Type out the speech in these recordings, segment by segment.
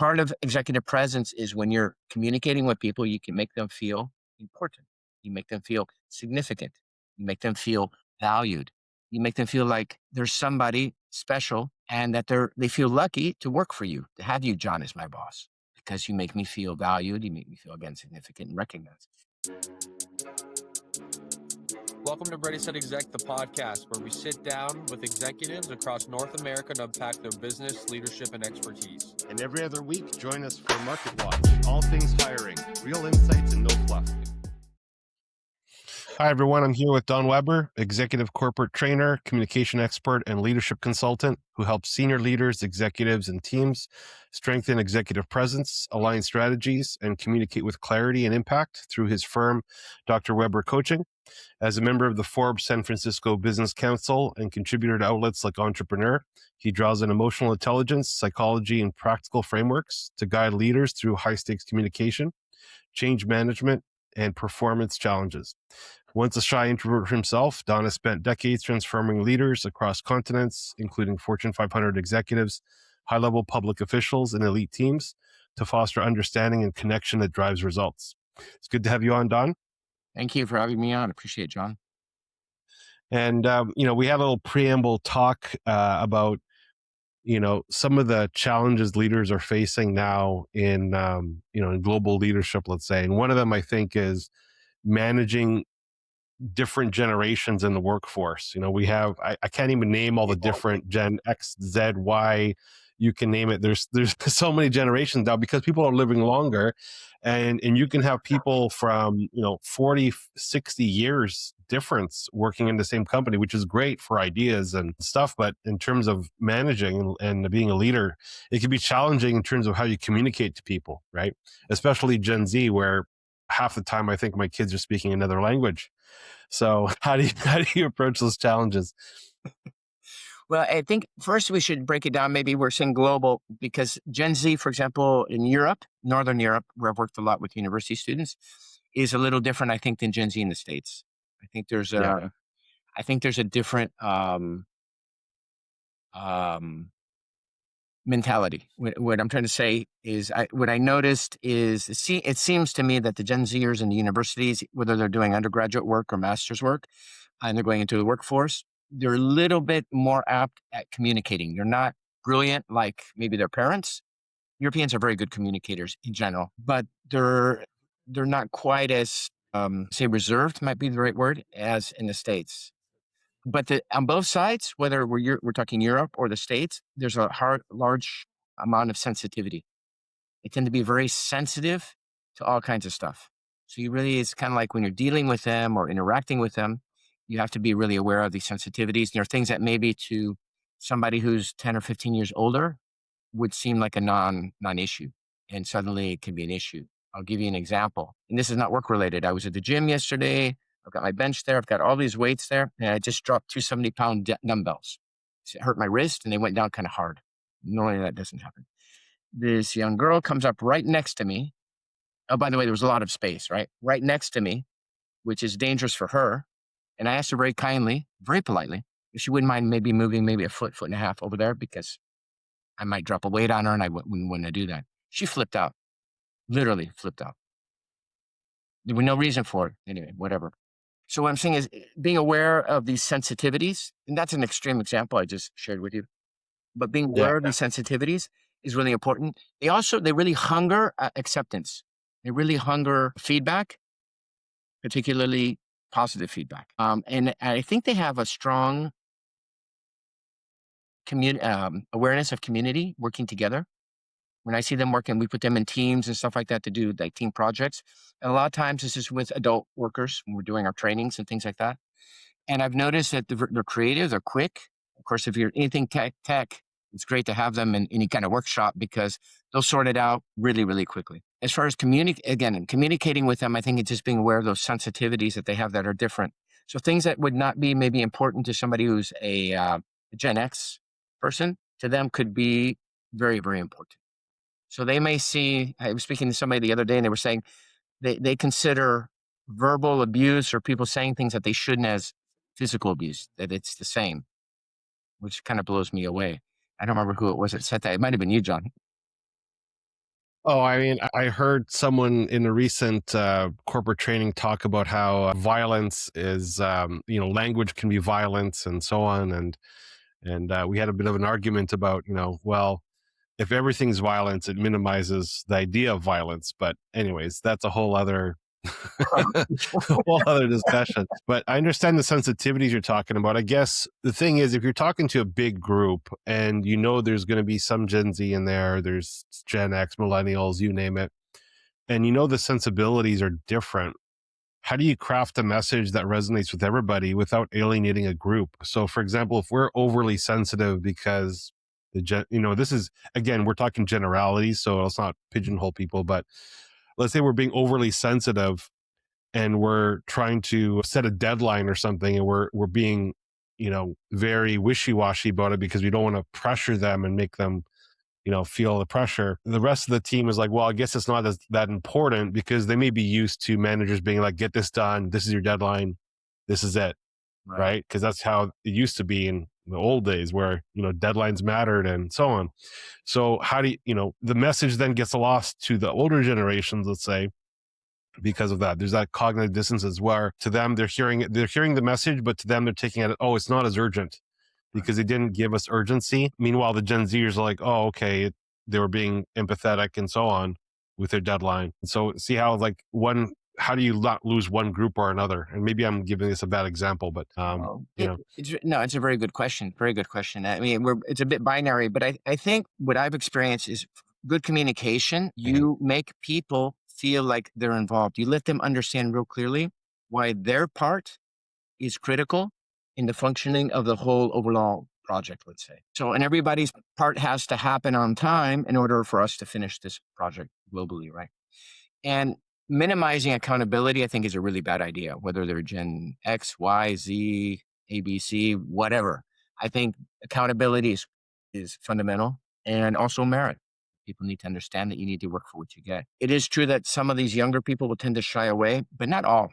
Part of executive presence is when you're communicating with people, you can make them feel important. You make them feel significant. You make them feel valued. You make them feel like there's somebody special and that they feel lucky to work for you, to have you, John, as my boss, because you make me feel valued. You make me feel, again, significant and recognized. Welcome to Ready Set Exec, the podcast where we sit down with executives across North America to unpack their business, leadership, and expertise. And every other week, join us for Market Watch, all things hiring, real insights and no fluff. Hi, everyone. I'm here with Don Weber, executive corporate trainer, communication expert, and leadership consultant who helps senior leaders, executives, and teams strengthen executive presence, align strategies, and communicate with clarity and impact through his firm, Dr. Weber Coaching. As a member of the Forbes San Francisco Business Council and contributor to outlets like Entrepreneur, he draws on emotional intelligence, psychology, and practical frameworks to guide leaders through high-stakes communication, change management, and performance challenges. Once a shy introvert himself, Don has spent decades transforming leaders across continents, including Fortune 500 executives, high-level public officials, and elite teams to foster understanding and connection that drives results. It's good to have you on, Don. Thank you for having me on. Appreciate it, John. And, we had a little preamble talk about, some of the challenges leaders are facing now in global leadership, let's say. And one of them, I think, is managing different generations in the workforce. We have, I can't even name all the different Gen X, Z, Y, you can name it. There's so many generations now because people are living longer, and you can have people from 40, 60 years difference working in the same company, which is great for ideas and stuff. But in terms of managing and being a leader, it can be challenging in terms of how you communicate to people, right? Especially Gen Z, where half the time I think my kids are speaking another language. So how do you approach those challenges? Well, I think first we should break it down. Maybe we're saying global because Gen Z, for example, in Europe, Northern Europe, where I've worked a lot with university students, is a little different, I think, than Gen Z in the States. I think there's a different mentality. What I'm trying to say is, what I noticed is, it seems to me that the Gen Zers in the universities, whether they're doing undergraduate work or master's work, and they're going into the workforce, they're a little bit more apt at communicating. They're not brilliant like maybe their parents. Europeans are very good communicators in general, but they're not quite as say reserved might be the right word as in the States. But on both sides, whether we're talking Europe or the States, there's a large amount of sensitivity. They tend to be very sensitive to all kinds of stuff. So it's kind of like when you're dealing with them or interacting with them, you have to be really aware of these sensitivities. There are things that maybe to somebody who's 10 or 15 years older would seem like a non-issue, and suddenly it can be an issue. I'll give you an example. And this is not work related. I was at the gym yesterday. I've got my bench there. I've got all these weights there. And I just dropped 270-pound dumbbells. It hurt my wrist and they went down kind of hard. Normally that doesn't happen. This young girl comes up right next to me. Oh, by the way, there was a lot of space, right? Right next to me, which is dangerous for her. And I asked her very kindly, very politely, if she wouldn't mind maybe moving maybe a foot and a half over there because I might drop a weight on her and I wouldn't want to do that. She flipped out, literally flipped out. There was no reason for it. Anyway, whatever. So what I'm saying is being aware of these sensitivities, and that's an extreme example I just shared with you, but being aware of these sensitivities is really important. They really hunger acceptance. They really hunger feedback, particularly positive feedback. And I think they have a strong awareness of community, working together. When I see them working, we put them in teams and stuff like that to do like team projects. And a lot of times this is with adult workers when we're doing our trainings and things like that. And I've noticed that they're creative, they're quick. Of course, if you're anything tech, it's great to have them in any kind of workshop because they'll sort it out really, really quickly. As far as communicating with them, I think it's just being aware of those sensitivities that they have that are different. So things that would not be maybe important to somebody who's a Gen X person, to them could be very, very important. So they may see, I was speaking to somebody the other day and they were saying they consider verbal abuse or people saying things that they shouldn't as physical abuse, that it's the same, which kind of blows me away. I don't remember who it was that said that. It might have been you, John. Oh, I mean, I heard someone in a recent corporate training talk about how violence is, language can be violence and so on. And we had a bit of an argument about, well, if everything's violence, it minimizes the idea of violence. But anyways, that's a whole other whole other discussion. But I understand the sensitivities you're talking about. I guess the thing is, if you're talking to a big group and there's going to be some Gen Z in there, there's Gen X, millennials, you name it, and the sensibilities are different. How do you craft a message that resonates with everybody without alienating a group? So, for example, if we're overly sensitive because this is, again, we're talking generalities, so let's not pigeonhole people, but let's say we're being overly sensitive and we're trying to set a deadline or something, and we're being, very wishy-washy about it because we don't want to pressure them and make them, feel the pressure. The rest of the team is like, well, I guess it's not that important, because they may be used to managers being like, get this done. This is your deadline. This is it. Right. Because that's how it used to be in the old days, where, deadlines mattered and so on. So how do the message then gets lost to the older generations, let's say, because of that. There's that cognitive dissonance where to them, they're hearing the message, but to them, they're taking it, oh, it's not as urgent because they didn't give us urgency. Meanwhile, the Gen Zers are like, oh, okay, they were being empathetic and so on with their deadline. And so see how how do you not lose one group or another? And maybe I'm giving this a bad example, but it's a very good question. Very good question. I mean, it's a bit binary, but I think what I've experienced is good communication. You make people feel like they're involved. You let them understand real clearly why their part is critical in the functioning of the whole overall project, let's say. So, and everybody's part has to happen on time in order for us to finish this project globally, right? And minimizing accountability, I think, is a really bad idea, whether they're Gen X, Y, Z, ABC, whatever. I think accountability is fundamental, and also merit. People need to understand that you need to work for what you get. It is true that some of these younger people will tend to shy away, but not all.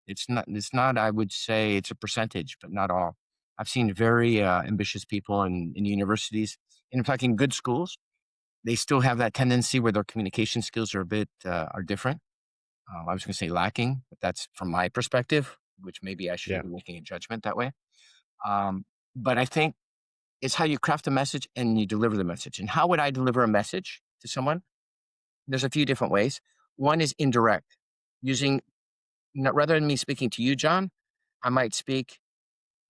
It's not, I would say it's a percentage, but not all. I've seen very ambitious people in universities. In fact, in good schools, they still have that tendency where their communication skills are a bit are different. I was going to say lacking, but that's from my perspective, which maybe I should be making a judgment that way. But I think it's how you craft a message and you deliver the message. And how would I deliver a message to someone? There's a few different ways. One is indirect, using, rather than me speaking to you, John, I might speak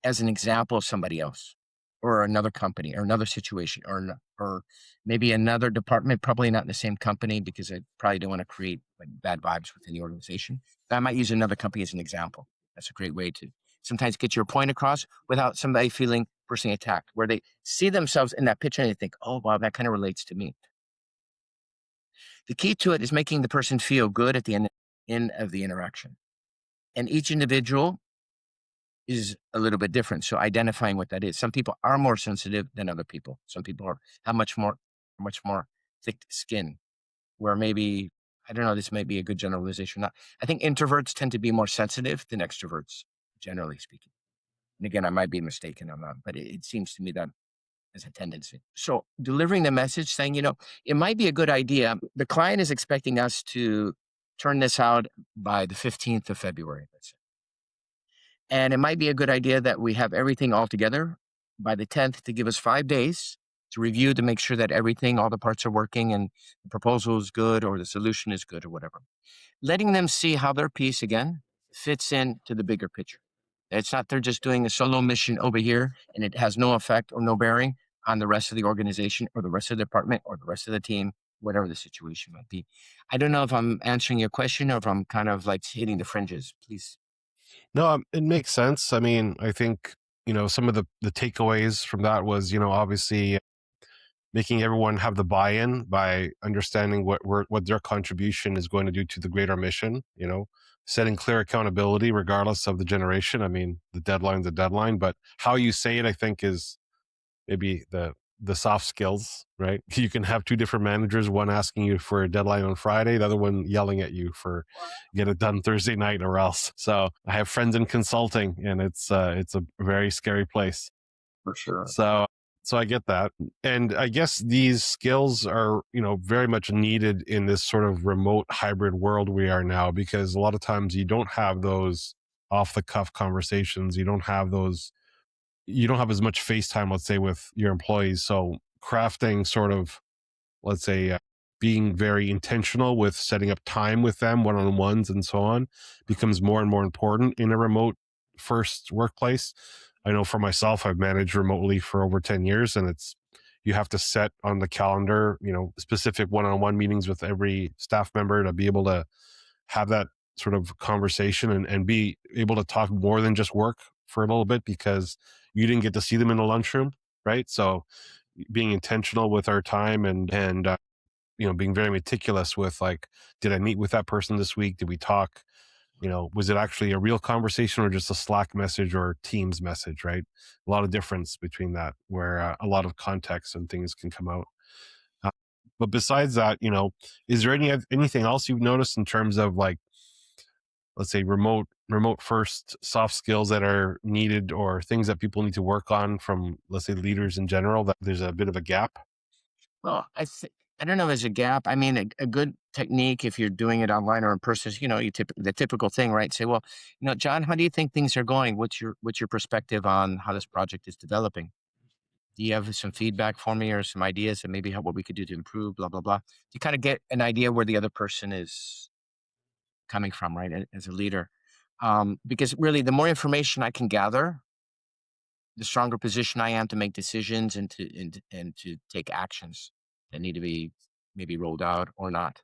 as an example of somebody else or another company or another situation or maybe another department, probably not in the same company, because I probably don't want to create like bad vibes within the organization. But I might use another company as an example. That's a great way to sometimes get your point across without somebody feeling personally attacked, where they see themselves in that picture and they think, oh, wow, that kind of relates to me. The key to it is making the person feel good at the end of the interaction. And each individual is a little bit different. So identifying what that is. Some people are more sensitive than other people. Some people have much more thick skin, where maybe, I don't know, this may be a good generalization or not. I think introverts tend to be more sensitive than extroverts, generally speaking. And again, I might be mistaken on that, but it seems to me that is a tendency. So delivering the message saying, it might be a good idea. The client is expecting us to turn this out by the 15th of February, let's say. And it might be a good idea that we have everything all together by the 10th to give us 5 days to review, to make sure that all the parts are working and the proposal is good or the solution is good or whatever. Letting them see how their piece, again, fits into the bigger picture. It's not they're just doing a solo mission over here and it has no effect or no bearing on the rest of the organization or the rest of the department or the rest of the team, whatever the situation might be. I don't know if I'm answering your question or if I'm kind of like hitting the fringes. Please. No, it makes sense. I mean, I think, some of the takeaways from that was, obviously making everyone have the buy-in by understanding what their contribution is going to do to the greater mission, setting clear accountability regardless of the generation. I mean, the deadline's a deadline, but how you say it, I think, is maybe the soft skills, right? You can have two different managers, one asking you for a deadline on Friday, the other one yelling at you for get it done Thursday night or else. So I have friends in consulting, and it's a very scary place. For sure. So So I get that. And I guess these skills are, very much needed in this sort of remote hybrid world we are now, because a lot of times you don't have those off the cuff conversations. You don't have as much FaceTime, let's say, with your employees. So crafting sort of, let's say, being very intentional with setting up time with them, one-on-ones and so on, becomes more and more important in a remote first workplace. I know for myself, I've managed remotely for over 10 years, and you have to set on the calendar, specific one-on-one meetings with every staff member to be able to have that sort of conversation, and be able to talk more than just work for a little bit, because you didn't get to see them in the lunchroom, right? So being intentional with our time, and being very meticulous with, like, did I meet with that person this week? Did we talk? Was it actually a real conversation or just a Slack message or Teams message, right? A lot of difference between that, where a lot of context and things can come out. Uh, but besides that, is there anything else you've noticed in terms of, like, let's say, remote first soft skills that are needed, or things that people need to work on from, let's say, leaders in general, that there's a bit of a gap? Well, I don't know if there's a gap. I mean, a good technique if you're doing it online or in person is, the typical thing, right? Say, well, John, how do you think things are going? What's your perspective on how this project is developing? Do you have some feedback for me or some ideas and maybe what we could do to improve? Blah blah blah. You kind of get an idea where the other person is coming from, right? As a leader, because really, the more information I can gather, the stronger position I am to make decisions and to take actions that need to be maybe rolled out or not.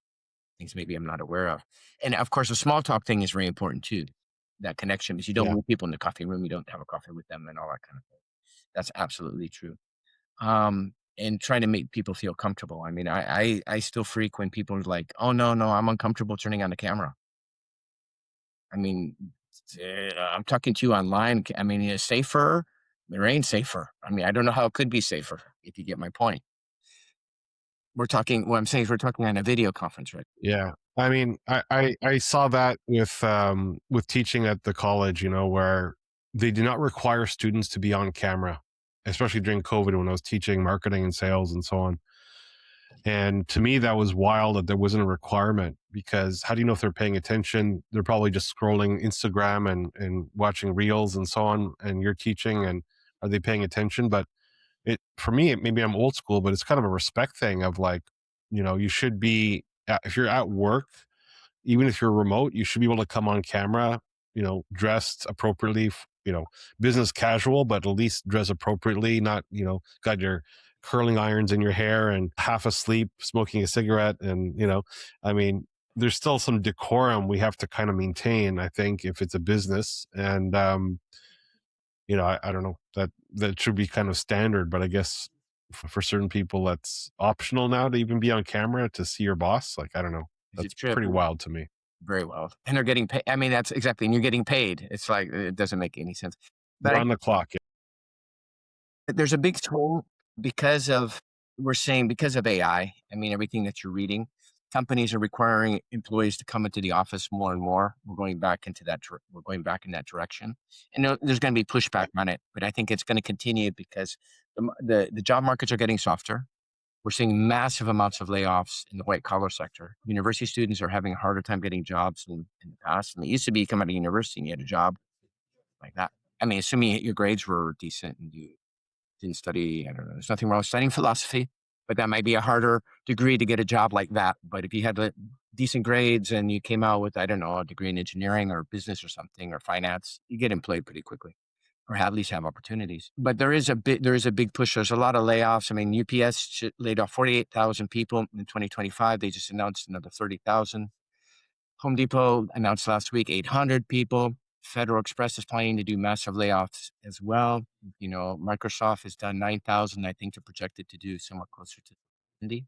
Things maybe I'm not aware of. And of course, the small talk thing is very important too. That connection, because you don't Yeah. meet people in the coffee room, you don't have a coffee with them and all that kind of thing. That's absolutely true. And trying to make people feel comfortable. I mean, I still freak when people are like, oh no, I'm uncomfortable turning on the camera. I mean, I'm talking to you online. I mean, it's safer. There ain't safer. I mean, I don't know how it could be safer, if you get my point. What I'm saying is we're talking on a video conference, right? Yeah. I mean, I saw that with teaching at the college, where they do not require students to be on camera, especially during COVID when I was teaching marketing and sales and so on. And to me, that was wild that there wasn't a requirement, because how do you know if they're paying attention? They're probably just scrolling Instagram and watching reels and so on, and you're teaching, and are they paying attention? But for me, maybe I'm old school, but it's kind of a respect thing of, like, you should be, if you're at work, even if you're remote, you should be able to come on camera, dressed appropriately, business casual, but at least dress appropriately, not, got your curling irons in your hair and half asleep, smoking a cigarette. And, I mean, there's still some decorum we have to kind of maintain, I think, if it's a business. And, I don't know, that should be kind of standard, but I guess for certain people, that's optional now to even be on camera to see your boss. Like, I don't know. That's pretty wild to me. Very well. And they're getting paid. I mean, that's exactly. And you're getting paid. It's like, it doesn't make any sense. But You're on the clock. there's a big toll because of, because of AI. I mean, everything that you're reading, companies are requiring employees to come into the office more and more. We're going back into that. We're going back in that direction, and there's going to be pushback on it. But I think it's going to continue because the job markets are getting softer. We're seeing massive amounts of layoffs in the white collar sector. University students are having a harder time getting jobs in the past. And it used to be you come out of university and you had a job like that. I mean, assuming your grades were decent and you didn't study, I don't know, there's nothing wrong with studying philosophy, but that might be a harder degree to get a job like that. But if you had decent grades and you came out with, I don't know, a degree in engineering or business or something or finance, you get employed pretty quickly, or at least have opportunities. But there is a big push. There's a lot of layoffs. I mean, UPS laid off 48,000 people in 2025. They just announced another 30,000. Home Depot announced last week 800 people. Federal Express is planning to do massive layoffs as well. Microsoft has done 9,000. I think they're projected to do somewhat closer to 70.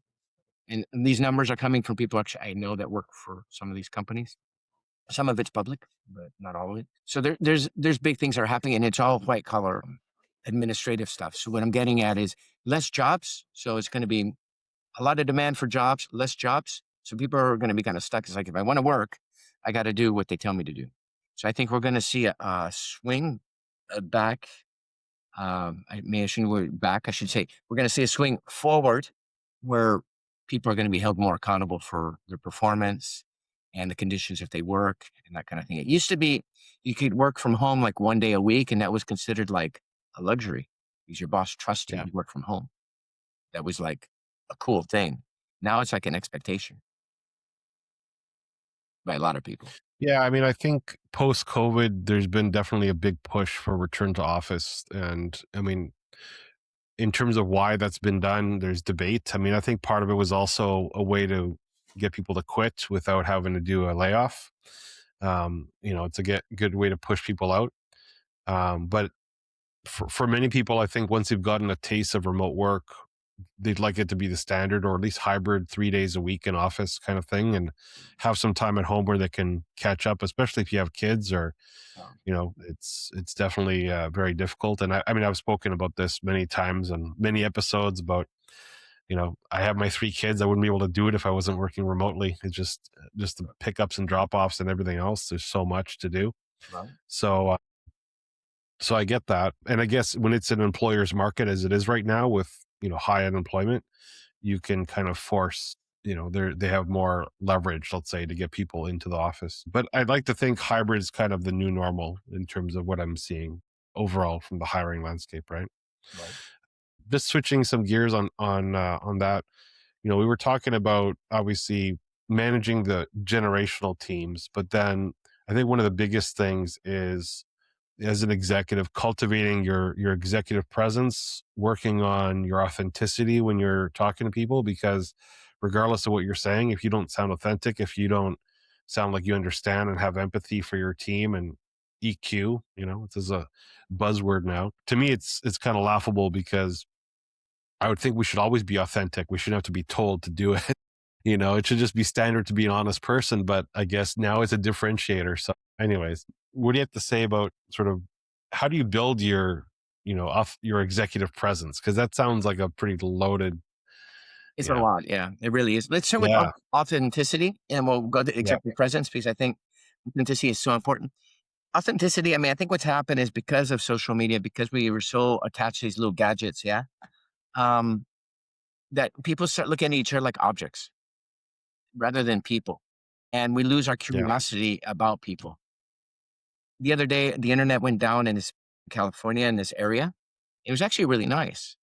And these numbers are coming from people actually I know that work for some of these companies. Some of it's public, but not all of it. So there's big things that are happening, and it's all white collar administrative stuff. So what I'm getting at is less jobs. So it's going to be a lot of demand for jobs, less jobs. So people are going to be kind of stuck. It's like, if I want to work, I got to do what they tell me to do. So I think we're going to see a swing back I shouldn't go back. I should say we're going to see a swing forward where people are going to be held more accountable for their performance and the conditions if they work and that kind of thing. It used to be you could work from home like 1 day a week, and that was considered like a luxury because your boss trusted Yeah. you work from home. That was like a cool thing. Now it's like an expectation by a lot of people. Yeah, I mean, I think post COVID, there's been definitely a big push for return to office. And I mean, in terms of why that's been done, there's debate. I mean, I think part of it was also a way to get people to quit without having to do a layoff. It's a good way to push people out. But for many people, I think once you've gotten a taste of remote work, they'd like it to be the standard or at least hybrid 3 days a week in office kind of thing, and have some time at home where they can catch up, especially if you have kids or, it's definitely very difficult. And I mean, I've spoken about this many times and many episodes about, I have my 3 kids. I wouldn't be able to do it if I wasn't working remotely. It's just the pickups and drop offs and everything else. There's so much to do. Right. So I get that. And I guess when it's an employer's market as it is right now with, high unemployment, you can kind of force, they have more leverage, let's say, to get people into the office. But I'd like to think hybrid is kind of the new normal in terms of what I'm seeing overall from the hiring landscape, right? Right. Just switching some gears on that, we were talking about obviously managing the generational teams, but then I think one of the biggest things is, as an executive, cultivating your executive presence, working on your authenticity when you're talking to people, because regardless of what you're saying, if you don't sound authentic, if you don't sound like you understand and have empathy for your team and EQ, this is a buzzword now. To me, it's kind of laughable because I would think we should always be authentic. We shouldn't have to be told to do it. It should just be standard to be an honest person, but I guess now it's a differentiator. So anyways, what do you have to say about sort of how do you build your, your executive presence? Because that sounds like a pretty loaded. It's a lot. Yeah, it really is. Let's start with authenticity, and we'll go to executive presence because I think authenticity is so important. Authenticity, I mean, I think what's happened is because of social media, because we were so attached to these little gadgets, that people start looking at each other like objects rather than people. And we lose our curiosity about people. The other day, the internet went down in California, in this area. It was actually really nice.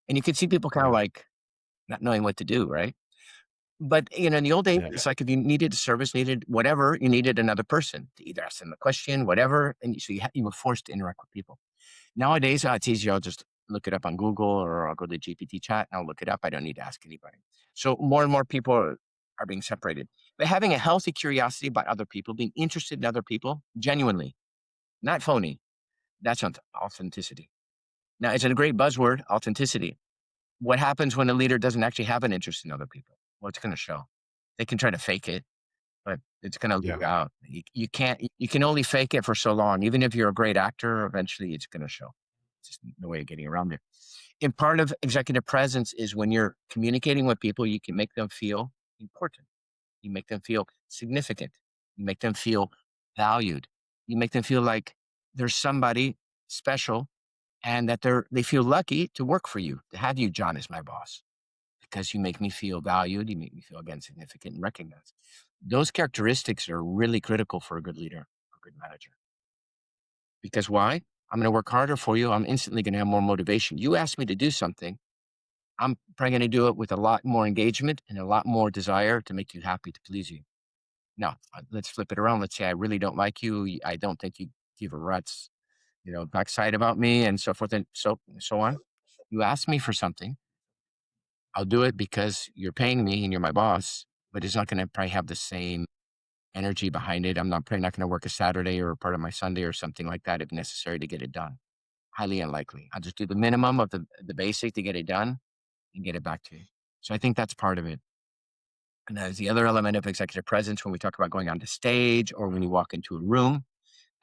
And you could see people kind of like not knowing what to do, right? But, in the old days, it's like if you needed a service, needed whatever, you needed another person to either ask them a question, whatever. And so you were forced to interact with people. Nowadays, it's easier. I'll just look it up on Google or I'll go to GPT chat and I'll look it up. I don't need to ask anybody. So more and more people are being separated. But having a healthy curiosity about other people, being interested in other people, genuinely, not phony, that's authenticity. Now, it's a great buzzword, authenticity. What happens when a leader doesn't actually have an interest in other people? Well, it's going to show. They can try to fake it, but it's going to leak out. You can only fake it for so long. Even if you're a great actor, eventually it's going to show. It's just no way of getting around it. And part of executive presence is when you're communicating with people, you can make them feel important. You make them feel significant. You make them feel valued. You make them feel like there's somebody special and that they feel lucky to work for you, to have you, John, as my boss, because you make me feel valued. You make me feel, again, significant and recognized. Those characteristics are really critical for a good leader, a good manager. Because why? I'm going to work harder for you. I'm instantly going to have more motivation. You ask me to do something, I'm probably going to do it with a lot more engagement and a lot more desire to make you happy, to please you. Now, let's flip it around. Let's say I really don't like you. I don't think you give a rat's, backside about me and so forth and so on. You ask me for something. I'll do it because you're paying me and you're my boss, but it's not going to probably have the same energy behind it. I'm probably not going to work a Saturday or a part of my Sunday or something like that if necessary to get it done. Highly unlikely. I'll just do the minimum of the basic to get it done and get it back to you. So I think that's part of it. And there's the other element of executive presence when we talk about going on the stage or when you walk into a room.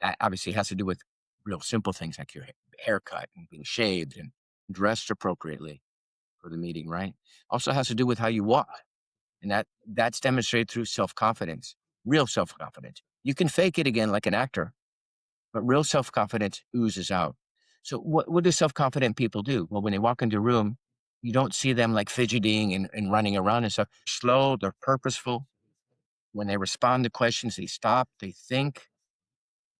That obviously has to do with real simple things like your haircut and being shaved and dressed appropriately for the meeting, right? Also has to do with how you walk. And that's demonstrated through self-confidence, real self-confidence. You can fake it again like an actor, but real self-confidence oozes out. So what do self-confident people do? Well, when they walk into a room, you don't see them like fidgeting and running around and stuff. Slow, they're purposeful. When they respond to questions, they stop, they think.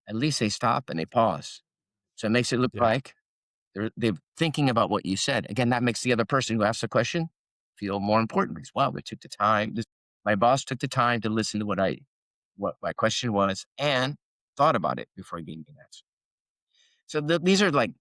At least they stop and they pause. So it makes it look Yeah. like they're thinking about what you said. Again, that makes the other person who asked the question feel more important because, wow, they took the time. My boss took the time to listen to what my question was and thought about it before giving me an answer. So these are like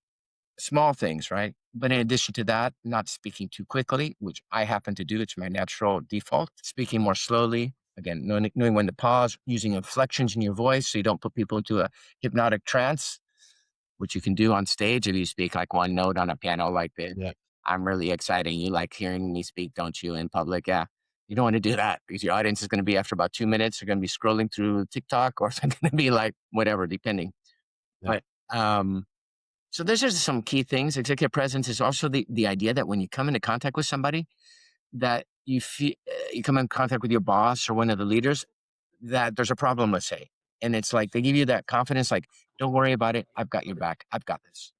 small things, right? But in addition to that, not speaking too quickly, which I happen to do. It's my natural default. Speaking more slowly. Again, knowing when to pause, using inflections in your voice so you don't put people into a hypnotic trance, which you can do on stage if you speak like one note on a piano like this. Yeah. I'm really excited. You like hearing me speak, don't you, in public? Yeah. You don't want to do that because your audience is going to be, after about 2 minutes, they're going to be scrolling through TikTok or they're going to be like whatever, depending. Yeah. But so those are some key things. Executive presence is also the idea that when you come into contact with somebody, that you feel you come in contact with your boss or one of the leaders, that there's a problem, let's say, and it's like they give you that confidence, like, don't worry about it. I've got your back. I've got this.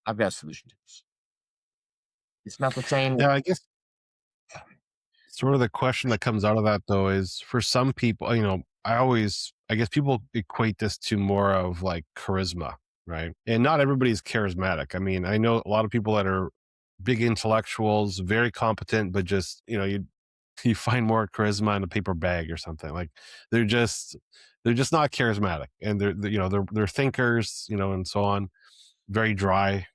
I've got a solution to this. It's not the same. Yeah, I guess sort of the question that comes out of that though is for some people, I guess people equate this to more of like charisma, right? And not everybody's charismatic. I mean, I know a lot of people that are big intellectuals, very competent, but just, you find more charisma in a paper bag or something. Like they're just not charismatic, and they're thinkers, and so on, very dry,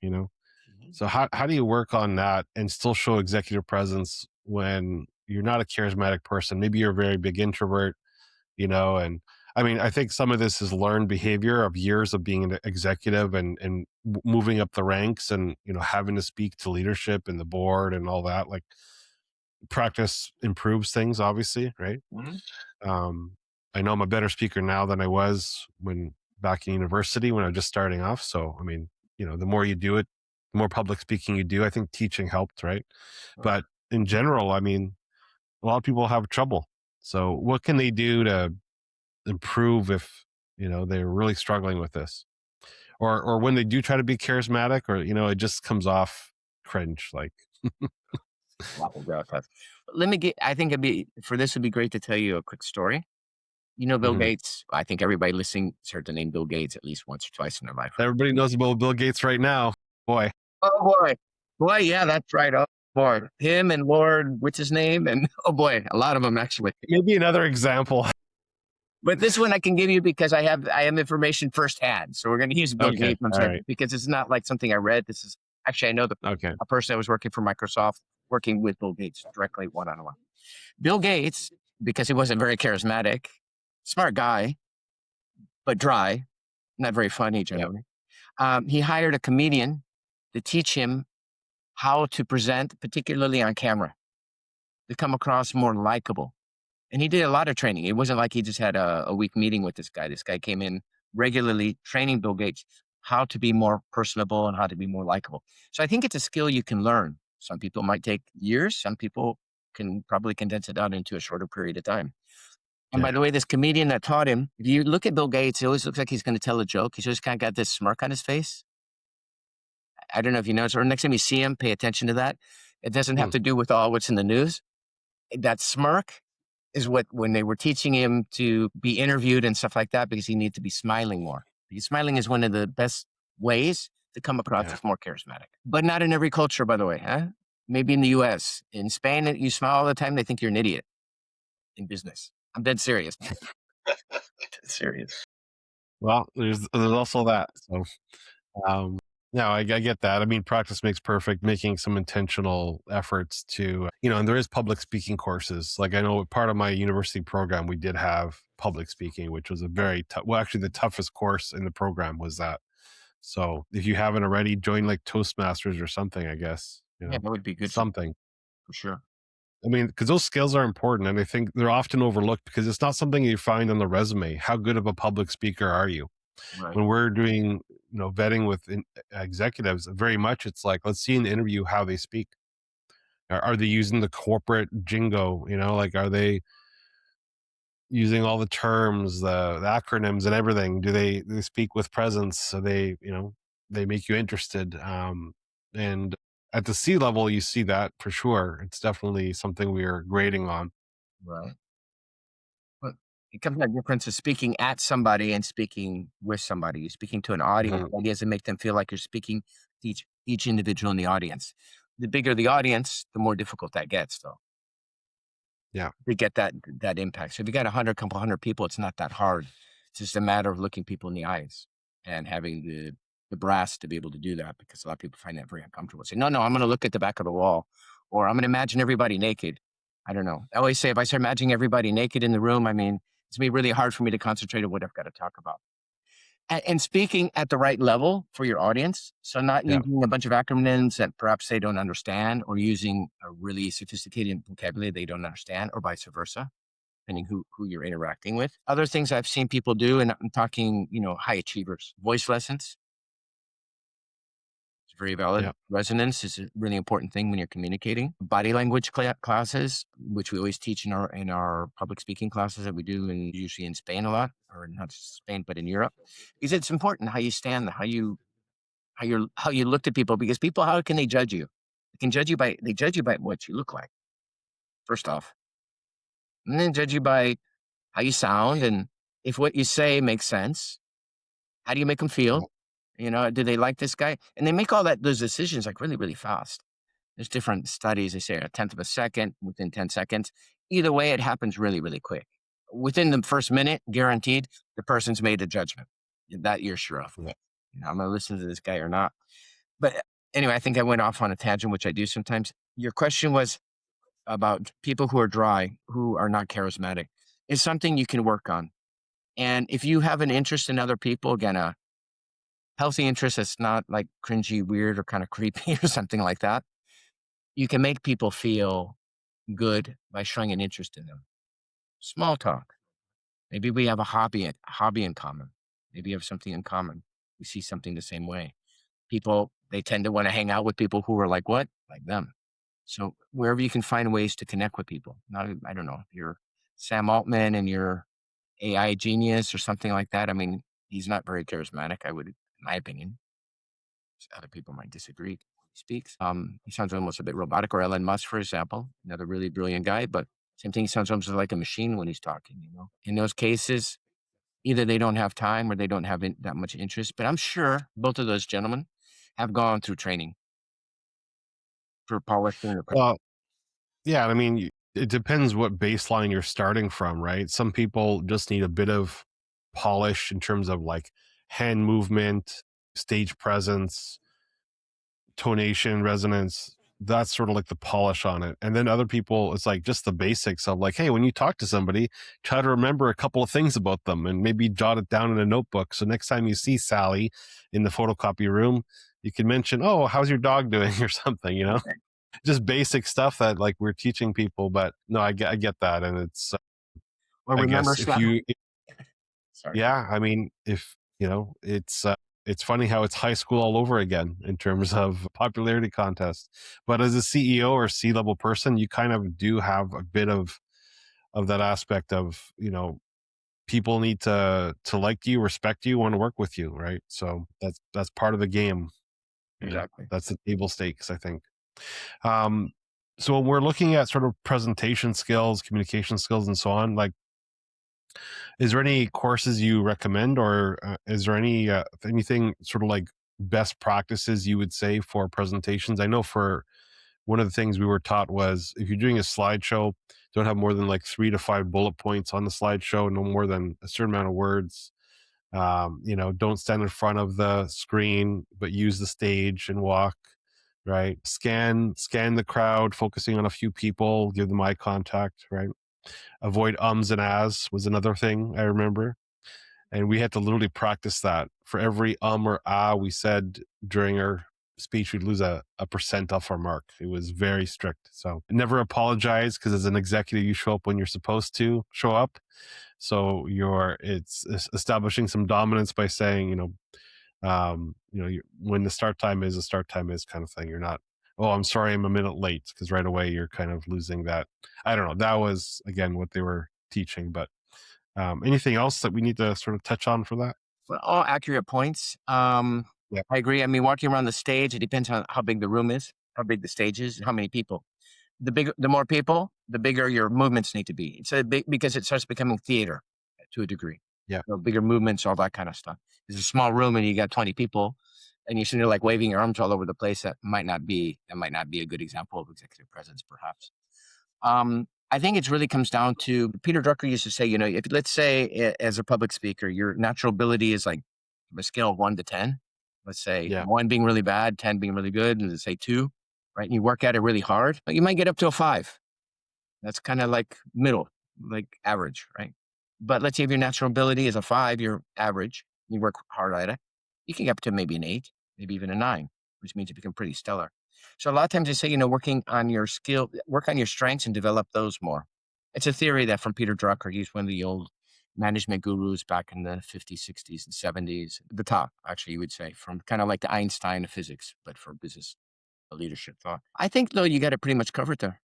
So how do you work on that and still show executive presence when you're not a charismatic person? Maybe you're a very big introvert, and I mean, I think some of this is learned behavior of years of being an executive and moving up the ranks and, having to speak to leadership and the board and all that. Like practice improves things, obviously, right? I know I'm a better speaker now than I was when back in university when I was just starting off. So, I mean, the more you do it, the more public speaking you do. I think teaching helped, right? But in general, I mean, a lot of people have trouble. So what can they do to improve if, they're really struggling with this? Or when they do try to be charismatic, or, it just comes off cringe, like. I think it'd be great to tell you a quick story. Bill Gates. I think everybody listening has heard the name Bill Gates at least once or twice in their life. Everybody knows about Bill Gates right now. Boy. Oh boy, yeah, that's right. Oh boy, him and Lord, what's his name? And oh boy, a lot of them actually. Maybe another example. But this one I can give you because I have information firsthand. So we're going to use Bill Gates right. because it's not like something I read. This is actually, I know a person that was working for Microsoft, working with Bill Gates directly one-on-one. Bill Gates, because he wasn't very charismatic, smart guy, but dry, not very funny generally. He hired a comedian to teach him how to present, particularly on camera, to come across more likable. And he did a lot of training. It wasn't like he just had a week meeting with this guy. This guy came in regularly training Bill Gates how to be more personable and how to be more likable. So I think it's a skill you can learn. Some people might take years. Some people can probably condense it down into a shorter period of time. And by the way, this comedian that taught him, if you look at Bill Gates, he always looks like he's going to tell a joke. He's just kind of got this smirk on his face. I don't know if you notice, or next time you see him, pay attention to that. It doesn't have to do with all what's in the news. That smirk is when they were teaching him to be interviewed and stuff like that, because he needed to be smiling more. Because smiling is one of the best ways to come across as more charismatic. But not in every culture, by the way. Huh? Maybe in the US. In Spain, you smile all the time, they think you're an idiot in business. I'm dead serious. Serious. Well, there's also that. So, no, I get that. I mean, practice makes perfect. Making some intentional efforts to, and there is public speaking courses. Like I know part of my university program, we did have public speaking, which was a very tough. Well, actually, the toughest course in the program was that. So, if you haven't already, join like Toastmasters or something. I guess. That would be good. Something for sure. I mean, because those skills are important, and I think they're often overlooked because it's not something you find on the resume. How good of a public speaker are you? Right. When we're doing, vetting with executives, very much it's like, let's see in the interview how they speak. Are they using the corporate jingo? Like, are they using all the terms, the acronyms and everything? Do they speak with presence? Are they, they make you interested. And at the C level, you see that for sure. It's definitely something we are grading on. Right. But it comes down to the difference of speaking at somebody and speaking with somebody. You're speaking to an audience. Mhm. The idea is to make them feel like you're speaking to each individual in the audience. The bigger the audience, the more difficult that gets, though. Yeah. To get that impact. So if you got 100 people, it's not that hard. It's just a matter of looking people in the eyes and having the brass to be able to do that, because a lot of people find that very uncomfortable. Say, no, I'm going to look at the back of the wall, or I'm going to imagine everybody naked. I don't know. I always say, if I start imagining everybody naked in the room, I mean, it's going to be really hard for me to concentrate on what I've got to talk about. And speaking at the right level for your audience. So not Yeah. using a bunch of acronyms that perhaps they don't understand, or using a really sophisticated vocabulary they don't understand, or vice versa, depending who you're interacting with. Other things I've seen people do, and I'm talking, high achievers, voice lessons. It's very valid. Yeah. Resonance is a really important thing when you're communicating. Body language classes, which we always teach in our public speaking classes that we do, and usually in Spain a lot, or not just Spain, but in Europe, because it's important how you stand, how you looked at people, because people, how can they judge you? They judge you by what you look like, first off, and then judge you by how you sound, and if what you say makes sense. How do you make them feel? Do they like this guy? And they make those decisions like really, really fast. There's different studies. They say a tenth of a second, within 10 seconds. Either way, it happens really, really quick. Within the first minute, guaranteed, the person's made a judgment that you're sure of. Yeah. I'm going to listen to this guy or not. But anyway, I think I went off on a tangent, which I do sometimes. Your question was about people who are dry, who are not charismatic. It's something you can work on. And if you have an interest in other people, again, a healthy interest that's not like cringy, weird, or kind of creepy or something like that, you can make people feel good by showing an interest in them. Small talk. Maybe we have a hobby in common. Maybe you have something in common. We see something the same way. People, they tend to want to hang out with people who are like what? Like them. So wherever you can find ways to connect with people. I don't know, if you're Sam Altman and you're AI genius or something like that. I mean, he's not very charismatic, in my opinion. Other people might disagree when he speaks. He sounds almost a bit robotic. Or Elon Musk, for example, another really brilliant guy, but same thing. He sounds almost like a machine when he's talking. In those cases, either they don't have time or they don't have that much interest. But I'm sure both of those gentlemen have gone through training for polishing. Well, yeah. I mean, it depends what baseline you're starting from, right? Some people just need a bit of polish in terms of like hand movement, stage presence, tonation, resonance. That's sort of like the polish on it. And then other people, it's like just the basics of like, hey, when you talk to somebody, try to remember a couple of things about them and maybe jot it down in a notebook. So next time you see Sally in the photocopy room, you can mention, oh, how's your dog doing or something, just basic stuff that like we're teaching people. But no, I get that. And it's, Or I remember, guess if you, sorry. yeah, I mean, if, it's funny how it's high school all over again in terms of popularity contest. But as a CEO or C-level person, you kind of do have a bit of that aspect of, people need to like you, respect you, want to work with you, right? So that's part of the game. Exactly. That's the table stakes, I think. So when we're looking at sort of presentation skills, communication skills, and so on, like, is there any courses you recommend, or is there anything sort of like best practices you would say for presentations? I know for one of the things we were taught was if you're doing a slideshow, don't have more than like 3 to 5 bullet points on the slideshow, no more than a certain amount of words. Don't stand in front of the screen, but use the stage and walk, right? Scan the crowd, focusing on a few people, give them eye contact, right? Avoid ums and ahs was another thing I remember. And we had to literally practice that. For every or ah we said during our speech, we'd lose a percent off our mark. It was very strict. So never apologize, because as an executive, you show up when you're supposed to show up. So it's establishing some dominance by saying, when the start time is kind of thing. You're not, oh, I'm sorry, I'm a minute late, because right away you're kind of losing that. I don't know. That was, again, what they were teaching. But anything else that we need to sort of touch on for that? Well, all accurate points. I agree. I mean, walking around the stage, it depends on how big the room is, how big the stage is, how many people. The more people, the bigger your movements need to be. It's a big because it starts becoming theater to a degree. Yeah. So bigger movements, all that kind of stuff. It's a small room and you got 20 people and you're sitting there like waving your arms all over the place. That might not be a good example of executive presence, perhaps. I think it really comes down to Peter Drucker used to say, if let's say as a public speaker, your natural ability is like a scale of 1 to 10. Let's say 1 being really bad, 10 being really good, and let's say 2, right? And you work at it really hard, but you might get up to a 5. That's kind of like middle, like average, right? But let's say if your natural ability is a 5, you're average, you work hard at it, you can get up to maybe an 8, maybe even a 9, which means you become pretty stellar. So a lot of times they say, working on your skill, work on your strengths and develop those more. It's a theory that from Peter Drucker. He's one of the old management gurus back in the 50s, 60s, and 70s. The top, actually, you would say, from kind of like the Einstein of physics, but for business leadership thought. I think, though, you got it pretty much covered there.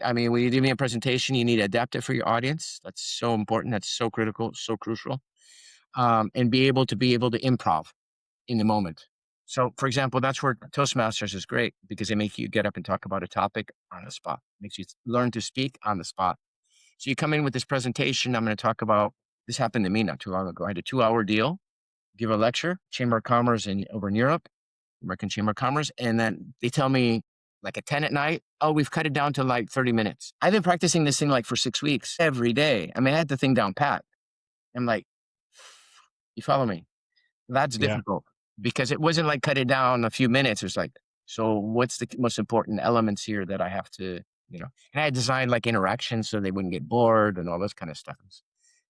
I mean, when you're doing a presentation, you need to adapt it for your audience. That's so important. That's so critical, so crucial. And be able to improv in the moment. So, for example, that's where Toastmasters is great because they make you get up and talk about a topic on the spot. Makes you learn to speak on the spot. So you come in with this presentation. I'm going to talk about, this happened to me not too long ago. I had a 2-hour deal, give a lecture, Chamber of Commerce over in Europe, American Chamber of Commerce. And then they tell me like at 10 at night, oh, we've cut it down to like 30 minutes. I've been practicing this thing like for 6 weeks every day. I mean, I had the thing down pat. I'm like, you follow me? That's difficult because it wasn't like cut it down a few minutes. It's like, so what's the most important elements here that I have to, and I designed like interactions so they wouldn't get bored and all this kind of stuff.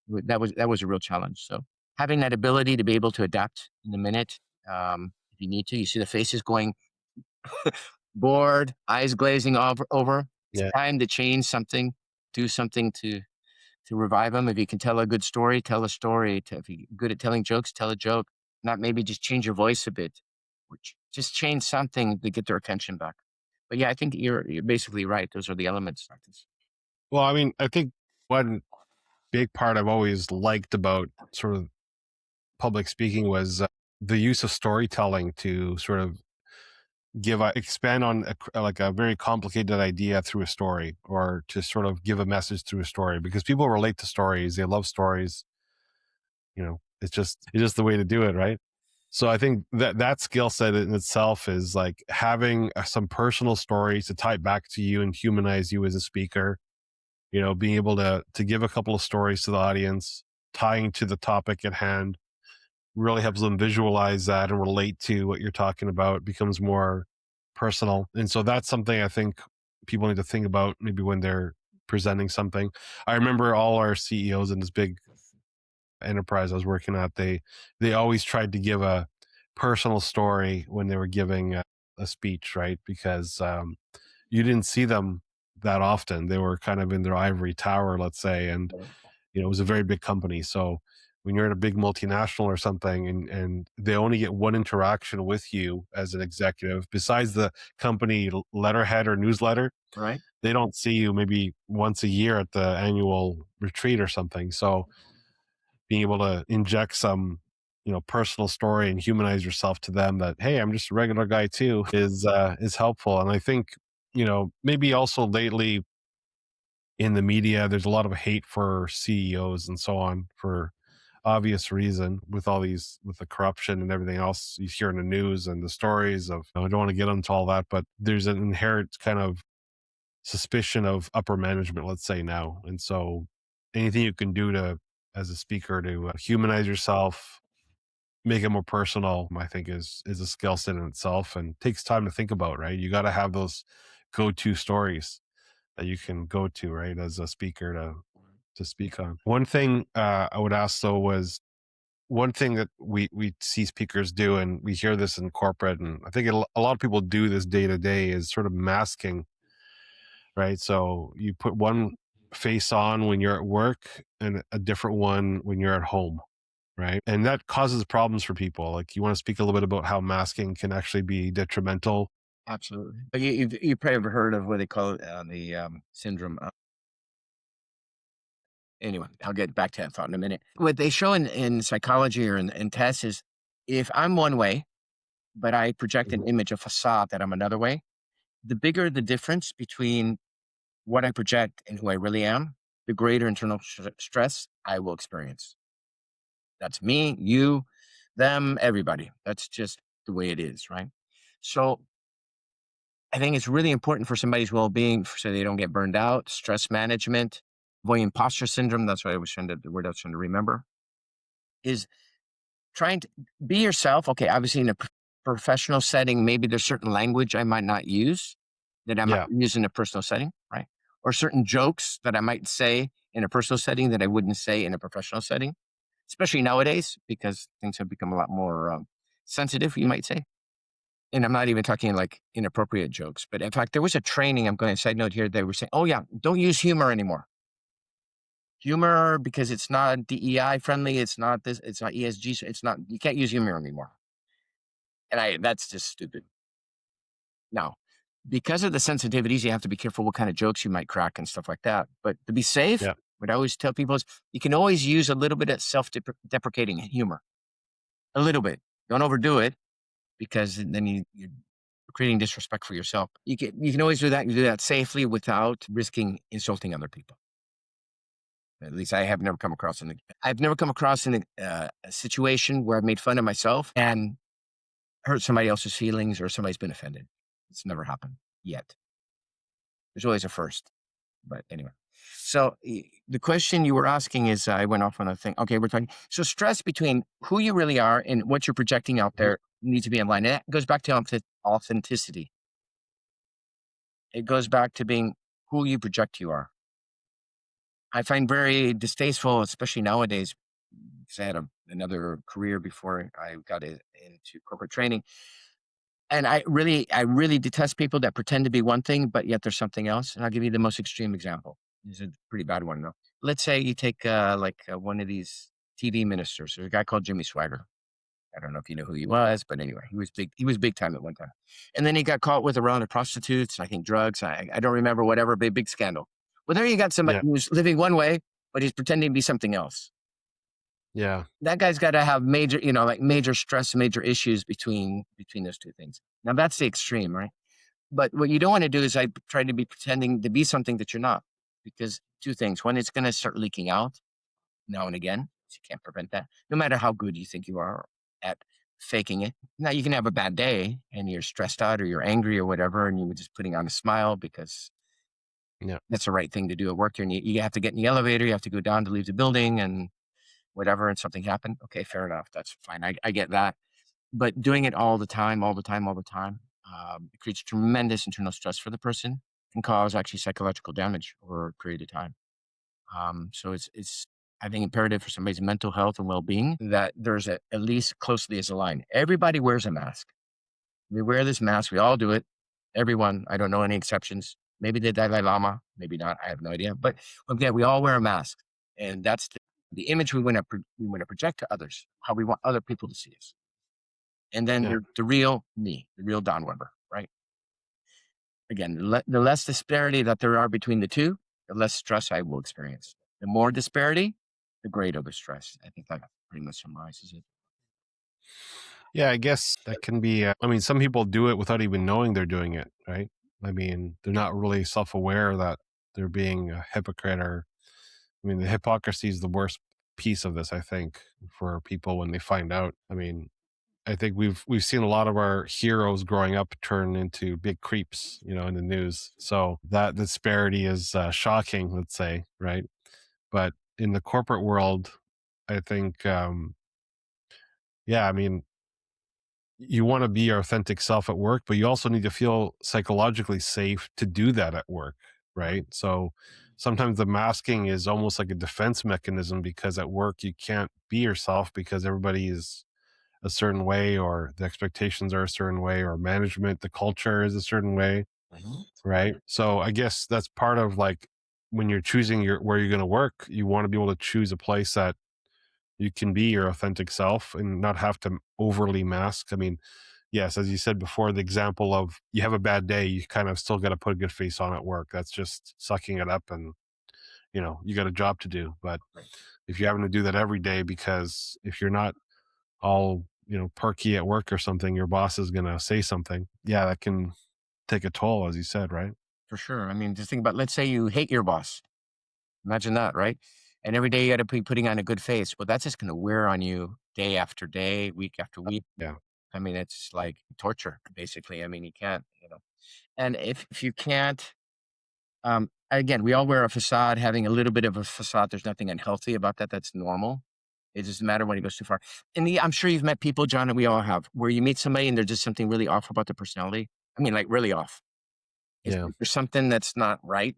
That was a real challenge. So having that ability to be able to adapt in the minute, if you need to, you see the faces going bored, eyes glazing over. It's time to change something, do something to revive them. If you can tell a good story, tell a story. If you're good at telling jokes, tell a joke. Not maybe just change your voice a bit, which just change something to get their attention back. But yeah, I think you're basically right. Those are the elements. Well, I mean, I think one big part I've always liked about sort of public speaking was the use of storytelling to sort of expand on a very complicated idea through a story, or to sort of give a message through a story, because people relate to stories. They love stories. It's just the way to do it, right? So I think that skill set in itself is like having some personal stories to tie back to you and humanize you as a speaker. Being able to give a couple of stories to the audience, tying to the topic at hand, really helps them visualize that and relate to what you're talking about. It becomes more personal. And so that's something I think people need to think about maybe when they're presenting something. I remember all our CEOs in this big enterprise I was working at, they always tried to give a personal story when they were giving a speech, right? Because you didn't see them that often. They were kind of in their ivory tower, let's say. And, it was a very big company. So when you're at a big multinational or something and they only get one interaction with you as an executive, besides the company letterhead or newsletter, right? They don't see you maybe once a year at the annual retreat or something. So being able to inject some, personal story and humanize yourself to them, that, hey, I'm just a regular guy too, is helpful. And I think, maybe also lately in the media, there's a lot of hate for CEOs and so on, for obvious reason, with the corruption and everything else you hear in the news and the stories of, I don't want to get into all that, but there's an inherent kind of suspicion of upper management, let's say now. And so anything you can do as a speaker to humanize yourself, make it more personal, I think is a skill set in itself, and takes time to think about, right? You got to have those go-to stories that you can go to, right, as a speaker to speak on. One thing I would ask though was, one thing that we see speakers do, and we hear this in corporate, and I think a lot of people do this day to day, is sort of masking, right? So you put one face on when you're at work and a different one when you're at home, right? And that causes problems for people. Like, you want to speak a little bit about how masking can actually be detrimental? Absolutely. But you probably have heard of what they call it, the syndrome. Anyway, I'll get back to that thought in a minute. What they show in psychology or in tests is If I'm one way, but I project an image, a facade that I'm another way, the bigger the difference between what I project and who I really am, the greater internal stress I will experience. That's me, you, them, everybody. That's just the way it is, right? So I think it's really important for somebody's well-being so they don't get burned out, stress management, avoid imposter syndrome. That's what I was trying to, the word I was trying to remember is trying to be yourself. Okay, obviously in a professional setting, maybe there's certain language I might not use that I might Yeah. use in a personal setting, right? Or certain jokes that I might say in a personal setting that I wouldn't say in a professional setting, especially nowadays because things have become a lot more sensitive, you might say. And I'm not even talking like inappropriate jokes, but in fact, there was a training. I'm going to side note here. They were saying, "Oh yeah, don't use humor anymore. Humor because it's not DEI friendly. It's not this. It's not ESG. So it's not. You can't use humor anymore." And that's just stupid. Now, because of the sensitivities, you have to be careful what kind of jokes you might crack and stuff like that. But to be safe, Yeah. what I always tell people is you can always use a little bit of self-deprecating humor, a little bit. Don't overdo it because then you're creating disrespect for yourself. You can always do that. You do that safely without risking insulting other people. At least I've never come across in a situation where I've made fun of myself and hurt somebody else's feelings or somebody's been offended. It's never happened yet. There's always a first. But anyway, so the question you were asking is, I went off on a thing. Okay, we're talking. So stress between who you really are and what you're projecting out there needs to be in line. And that goes back to authenticity. It goes back to being who you project you are. I find very distasteful, especially nowadays, because I had another career before I got into corporate training. And I really detest people that pretend to be one thing, but yet there's something else. And I'll give you the most extreme example. This is a pretty bad one, though. Let's say you take one of these TV ministers. There's a guy called Jimmy Swagger. I don't know if you know who he was, but anyway, he was big. He was big time at one time. And then he got caught with a round of prostitutes, I think drugs. I don't remember, whatever, big scandal. Well, there you got somebody Yeah. who's living one way, but he's pretending to be something else. Yeah. That guy's got to have major stress, major issues between those two things. Now that's the extreme, right? But what you don't want to do is I try to be pretending to be something that you're not, because two things. One, it's going to start leaking out now and again. So you can't prevent that, no matter how good you think you are at faking it. Now you can have a bad day and you're stressed out or you're angry or whatever, and you're just putting on a smile because Yeah. that's the right thing to do at work. And you have to get in the elevator, you have to go down to leave the building and whatever, and something happened. Okay, fair enough. That's fine. I get that. But doing it all the time, it creates tremendous internal stress for the person and cause actually psychological damage over a period of time. So it's I think imperative for somebody's mental health and well-being that there's at least closely as a line. Everybody wears a mask. We wear this mask. We all do it. Everyone. I don't know any exceptions. Maybe the Dalai Lama, maybe not. I have no idea. But again, we all wear a mask, and that's the image we want to project to others. How we want other people to see us. And then Yeah. the real me, the real Don Weber, right? Again, the less disparity that there are between the two, the less stress I will experience. The more disparity, the greater the stress. I think that pretty much summarizes it. Yeah, I guess that can be. I mean, some people do it without even knowing they're doing it, right? I mean, they're not really self-aware that they're being a hypocrite. Or, I mean, the hypocrisy is the worst piece of this, I think, for people when they find out. I mean, I think we've seen a lot of our heroes growing up turn into big creeps, in the news. So that disparity is shocking, let's say, right? But in the corporate world, I think, yeah, I mean, you want to be your authentic self at work, but you also need to feel psychologically safe to do that at work, right? So sometimes the masking is almost like a defense mechanism because at work you can't be yourself because everybody is a certain way or the expectations are a certain way or management, the culture is a certain way, right? So I guess that's part of like when you're choosing where you're going to work, you want to be able to choose a place that you can be your authentic self and not have to overly mask. I mean, yes, as you said before, the example of you have a bad day, you kind of still got to put a good face on at work. That's just sucking it up and, you got a job to do. But if you're having to do that every day, because if you're not all perky at work or something, your boss is going to say something. Yeah, that can take a toll, as you said, right? For sure. I mean, just think about, let's say you hate your boss. Imagine that, right? And every day you got to be putting on a good face. Well, that's just going to wear on you day after day, week after week. Yeah. I mean, it's like torture, basically. I mean, you can't, and if you can't, again, we all wear a facade. Having a little bit of a facade, there's nothing unhealthy about that. That's normal. It doesn't matter when it goes too far. And I'm sure you've met people, John, and we all have, where you meet somebody and there's just something really off about their personality. I mean, like really off. Yeah. There's something that's not right.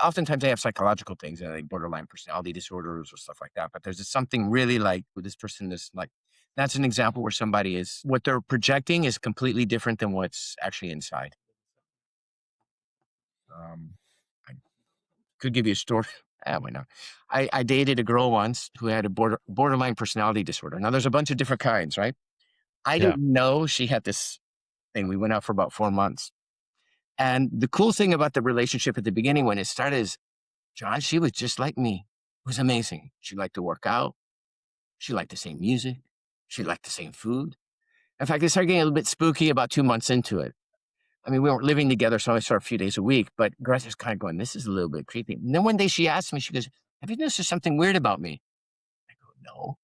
Oftentimes they have psychological things, like borderline personality disorders or stuff like that. But there's just something really like with this person is like, that's an example where somebody is, what they're projecting is completely different than what's actually inside. I could give you a story. Why not? I dated a girl once who had a borderline personality disorder. Now there's a bunch of different kinds, right? I didn't know she had this thing. We went out for about 4 months. And the cool thing about the relationship at the beginning when it started is, John, she was just like me. It was amazing. She liked to work out. She liked the same music. She liked the same food. In fact, it started getting a little bit spooky about 2 months into it. I mean, we weren't living together, so I saw her a few days a week, but Grace was kind of going, this is a little bit creepy. And then one day she asked me, she goes, have you noticed there's something weird about me? I go, no.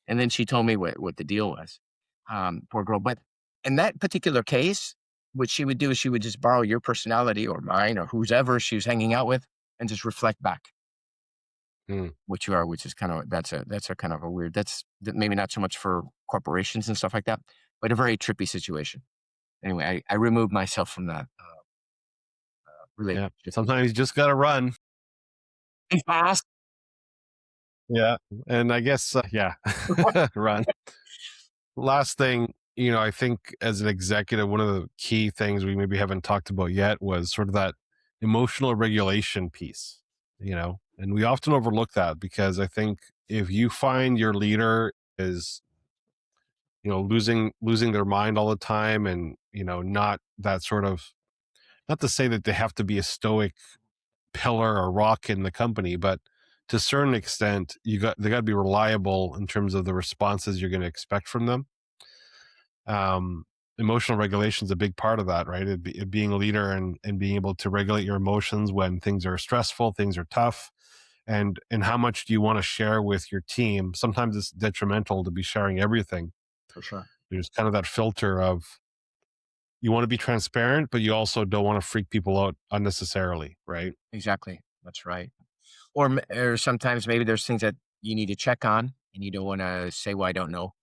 And then she told me what the deal was. Poor girl. But in that particular case, what she would do is she would just borrow your personality or mine or whoever she was hanging out with and just reflect back what you are, which is kind of, that's a kind of a weird, that's maybe not so much for corporations and stuff like that, but a very trippy situation. Anyway, I removed myself from that relationship. Yeah. Sometimes you just got to run. Be fast. Yeah. And I guess, run. Last thing, I think as an executive, one of the key things we maybe haven't talked about yet was sort of that emotional regulation piece, and we often overlook that because I think if you find your leader is, losing their mind all the time and, not that sort of, not to say that they have to be a stoic pillar or rock in the company, but to a certain extent, they got to be reliable in terms of the responses you're going to expect from them. Emotional regulation is a big part of that, right? It being a leader and being able to regulate your emotions when things are stressful, things are tough, and how much do you want to share with your team? Sometimes it's detrimental to be sharing everything. For sure. There's kind of that filter of you want to be transparent, but you also don't want to freak people out unnecessarily, right? Exactly. That's right. Or sometimes maybe there's things that you need to check on and you don't want to say, well, I don't know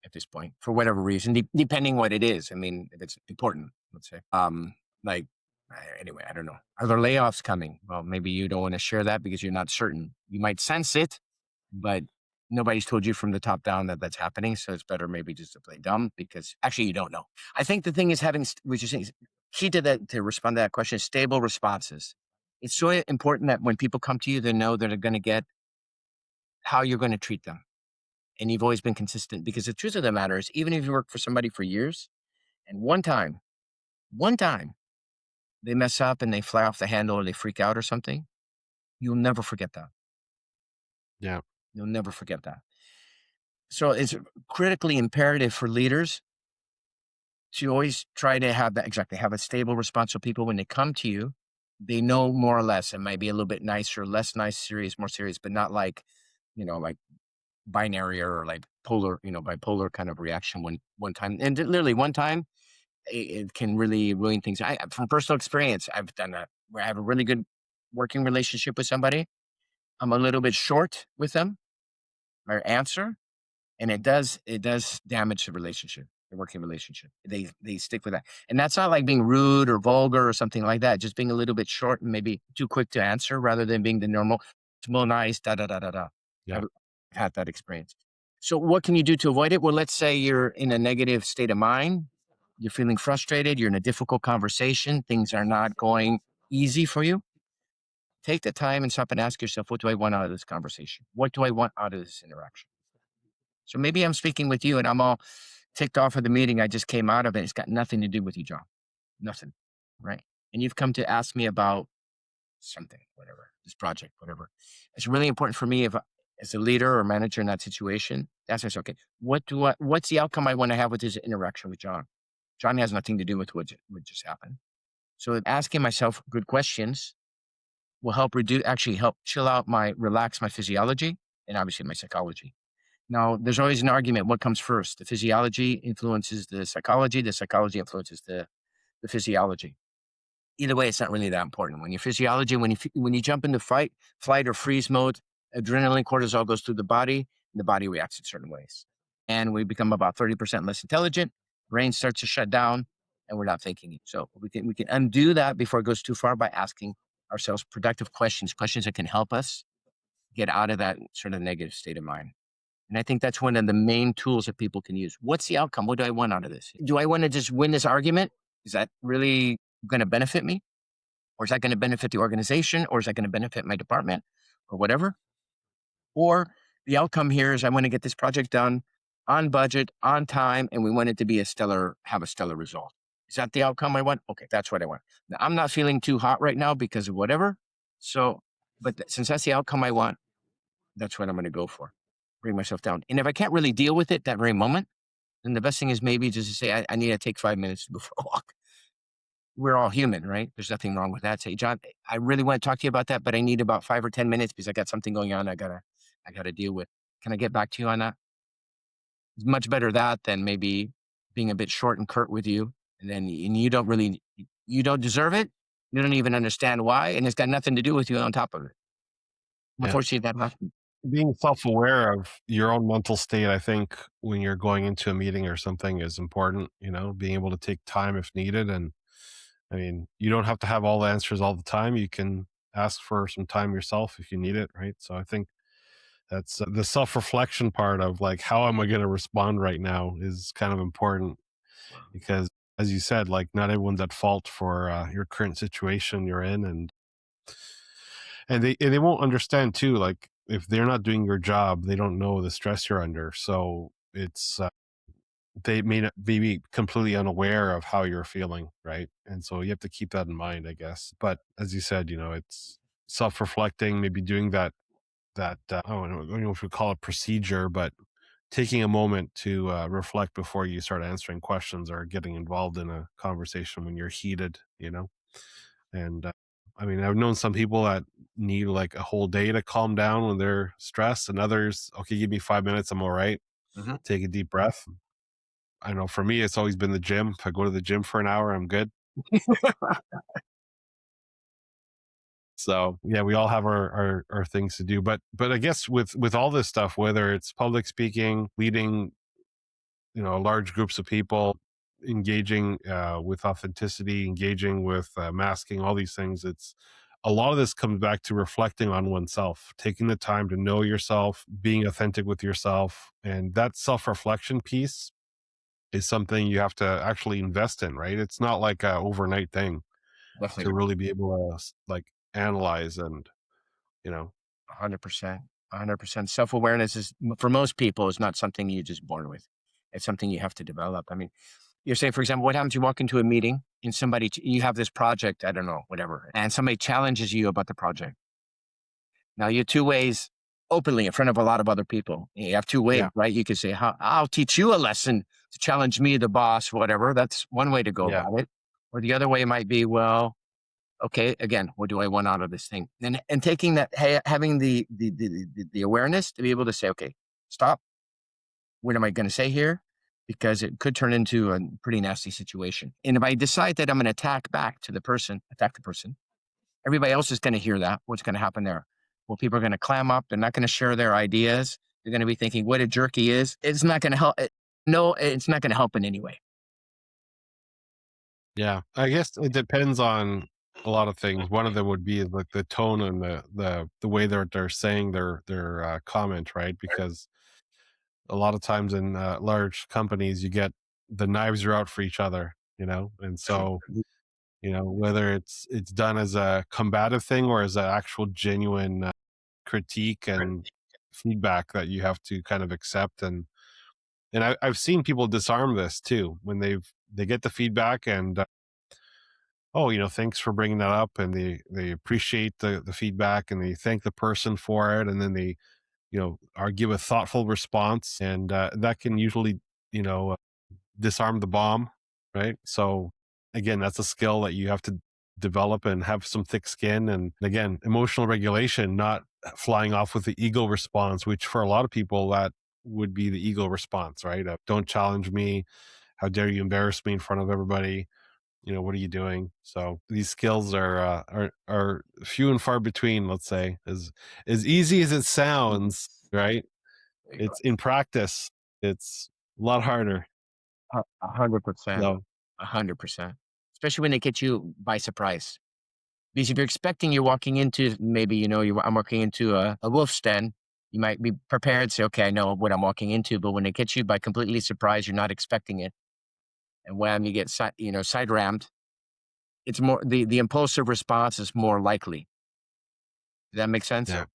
at this point for whatever reason, depending what it is. I mean, if it's important, let's say, anyway, I don't know. Are there layoffs coming? Well, maybe you don't want to share that because you're not certain. You might sense it, but nobody's told you from the top down that that's happening. So it's better maybe just to play dumb because actually you don't know. I think the thing is having, which you're saying, key to that, to respond to that question, is stable responses. It's so important that when people come to you, they know that they're going to get how you're going to treat them. And you've always been consistent because the truth of the matter is, even if you work for somebody for years and one time they mess up and they fly off the handle or they freak out or something, you'll never forget that. Yeah. You'll never forget that. So it's critically imperative for leaders to always try to have that, exactly, have a stable response. So people, when they come to you, they know more or less. It might be a little bit nicer, less nice, serious, more serious, but not like, like binary or like polar, bipolar kind of reaction one time. And literally one time, it can really ruin things. From personal experience, I've done that where I have a really good working relationship with somebody. I'm a little bit short with them, my answer, and it does damage the relationship, the working relationship. They stick with that, and that's not like being rude or vulgar or something like that. Just being a little bit short and maybe too quick to answer, rather than being the normal, small, nice, da da da da da. Yeah. I've had that experience. So what can you do to avoid it? Well, let's say you're in a negative state of mind. You're feeling frustrated. You're in a difficult conversation. Things are not going easy for you. Take the time and stop and ask yourself, what do I want out of this conversation? What do I want out of this interaction? So maybe I'm speaking with you and I'm all ticked off of the meeting I just came out of, and it's got nothing to do with you, John. Nothing. Right. And you've come to ask me about something, whatever, this project, whatever. It's really important for me as a leader or manager in that situation, ask myself, okay, what's the outcome I want to have with this interaction with John? John has nothing to do with what just happened. So asking myself good questions will actually help relax my physiology and obviously my psychology. Now, there's always an argument. What comes first? The physiology influences the psychology influences the physiology. Either way, it's not really that important. When your physiology, when you jump into flight or freeze mode, adrenaline, cortisol goes through the body, and the body reacts in certain ways. And we become about 30% less intelligent. Brain starts to shut down, and we're not thinking. So we can undo that before it goes too far by asking ourselves productive questions that can help us get out of that sort of negative state of mind. And I think that's one of the main tools that people can use. What's the outcome? What do I want out of this? Do I want to just win this argument? Is that really going to benefit me? Or is that going to benefit the organization? Or is that going to benefit my department or whatever? Or the outcome here is I want to get this project done on budget, on time, and we want it to have a stellar result. Is that the outcome I want? Okay, that's what I want. Now, I'm not feeling too hot right now because of whatever. So, but since that's the outcome I want, that's what I'm going to go for. Bring myself down. And if I can't really deal with it that very moment, then the best thing is maybe just to say, I need to take 5 minutes before I walk. We're all human, right? There's nothing wrong with that. Say, John, I really want to talk to you about that, but I need about 5 or 10 minutes because I got something going on I gotta deal with. Can I get back to you on that? It's much better that than maybe being a bit short and curt with you. And you don't deserve it. You don't even understand why. And it's got nothing to do with you on top of it. Yeah. Unfortunately, that happens. Being self-aware of your own mental state, I think, when you're going into a meeting or something is important, being able to take time if needed. And I mean, you don't have to have all the answers all the time. You can ask for some time yourself if you need it, right? So I think that's the self-reflection part of like, how am I going to respond right now is kind of important because, as you said, like not everyone's at fault for your current situation you're in, and they won't understand too. Like if they're not doing your job, they don't know the stress you're under. So it's they may not be completely unaware of how you're feeling, right? And so you have to keep that in mind, I guess. But as you said, it's self-reflecting, maybe doing that I don't know if we call it procedure, but taking a moment to reflect before you start answering questions or getting involved in a conversation when you're heated, And I mean, I've known some people that need like a whole day to calm down when they're stressed, and others, okay, give me 5 minutes, I'm all right. Mm-hmm. Take a deep breath. I know for me, it's always been the gym. If I go to the gym for an hour, I'm good. So yeah, we all have our things to do, but I guess with all this stuff, whether it's public speaking, leading, large groups of people, engaging with authenticity, engaging with masking, all these things, it's a lot of this comes back to reflecting on oneself, taking the time to know yourself, being authentic with yourself, and that self-reflection piece is something you have to actually invest in, right? It's not like a overnight thing. Definitely. To really be able to like analyze and 100%. 100%. Self-awareness is, for most people, is not something you're just born with. It's something you have to develop. I mean, you're saying, for example, what happens? You walk into a meeting and you have this project, I don't know, whatever, and somebody challenges you about the project. Now you have two ways openly in front of a lot of other people. You have two ways, right? You could say, I'll teach you a lesson to challenge me, the boss, whatever. That's one way to go about it. Or the other way might be, well, okay, again, what do I want out of this thing? And taking that, having the awareness to be able to say, okay, stop. What am I going to say here? Because it could turn into a pretty nasty situation. And if I decide that I'm going to attack the person, everybody else is going to hear that. What's going to happen there? Well, people are going to clam up. They're not going to share their ideas. They're going to be thinking, what a jerk he is. It's not going to help. No, it's not going to help in any way. Yeah, I guess it depends on a lot of things. One of them would be like the tone and the way they're saying their comment, right? Because a lot of times in large companies, you get the knives are out for each other, and so whether it's done as a combative thing or as an actual genuine critique and feedback that you have to kind of accept, and I've seen people disarm this too when they get the feedback and thanks for bringing that up, and they appreciate the feedback and they thank the person for it, and then they or give a thoughtful response, and that can usually, disarm the bomb, right? So again, that's a skill that you have to develop and have some thick skin. And again, emotional regulation, not flying off with the ego response, which for a lot of people, that would be the ego response, right? Don't challenge me. How dare you embarrass me in front of everybody? What are you doing? So these skills are few and far between, let's say. As easy as it sounds, right? It's in practice, it's a lot harder. 100%. So 100%. Especially when they get you by surprise. Because if you're expecting, you're walking into, maybe, I'm walking into a wolf's den, you might be prepared, say, okay, I know what I'm walking into. But when they get you by completely surprise, you're not expecting it. And wham, you get side rammed. It's more, the impulsive response is more likely. Does that make sense? yeah.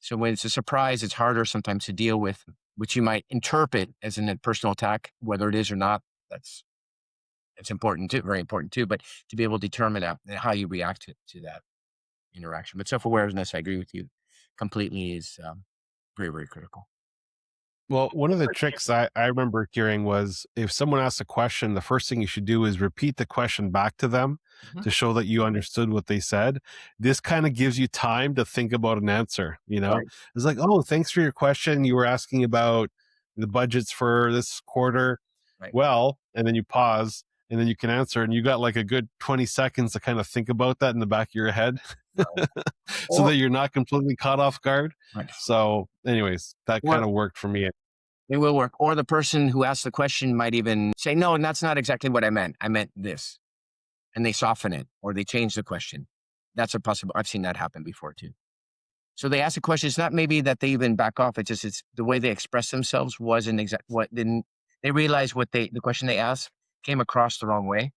So when it's a surprise, it's harder sometimes to deal with, which you might interpret as a personal attack, whether it is or not. It's important too, very important too. But to be able to determine that and how you react to that interaction. But self-awareness, I agree with you completely, is very, very critical. Well, one of the tricks I remember hearing was, if someone asks a question, the first thing you should do is repeat the question back to them to show that you understood what they said. This kind of gives you time to think about an answer. Right. It's like, oh, thanks for your question. You were asking about the budgets for this quarter. Right. Well, and then you pause, and then you can answer, and you got like a good 20 seconds to kind of think about that in the back of your head. Right. So that you're not completely caught off guard. Right. So anyways, that kind of worked for me. It will work. Or the person who asked the question might even say, no, and that's not exactly what I meant. I meant this. And they soften it, or they change the question. That's a possible. I've seen that happen before too. So they ask a question. It's not maybe that they even back off. It's the way they express themselves wasn't exact. They realize the question they asked came across the wrong way.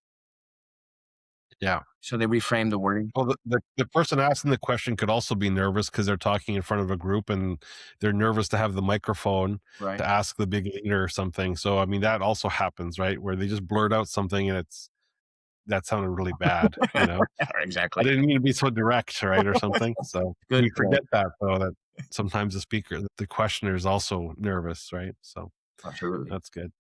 Yeah. So they reframe the wording. Well, the person asking the question could also be nervous because they're talking in front of a group, and they're nervous to have the microphone to ask the big leader or something. So, I mean, that also happens, right? Where they just blurt out something and that sounded really bad, Exactly. I didn't mean to be so direct, right? Or something. So we forget that, though, that sometimes the questioner is also nervous, right? So absolutely, that's good.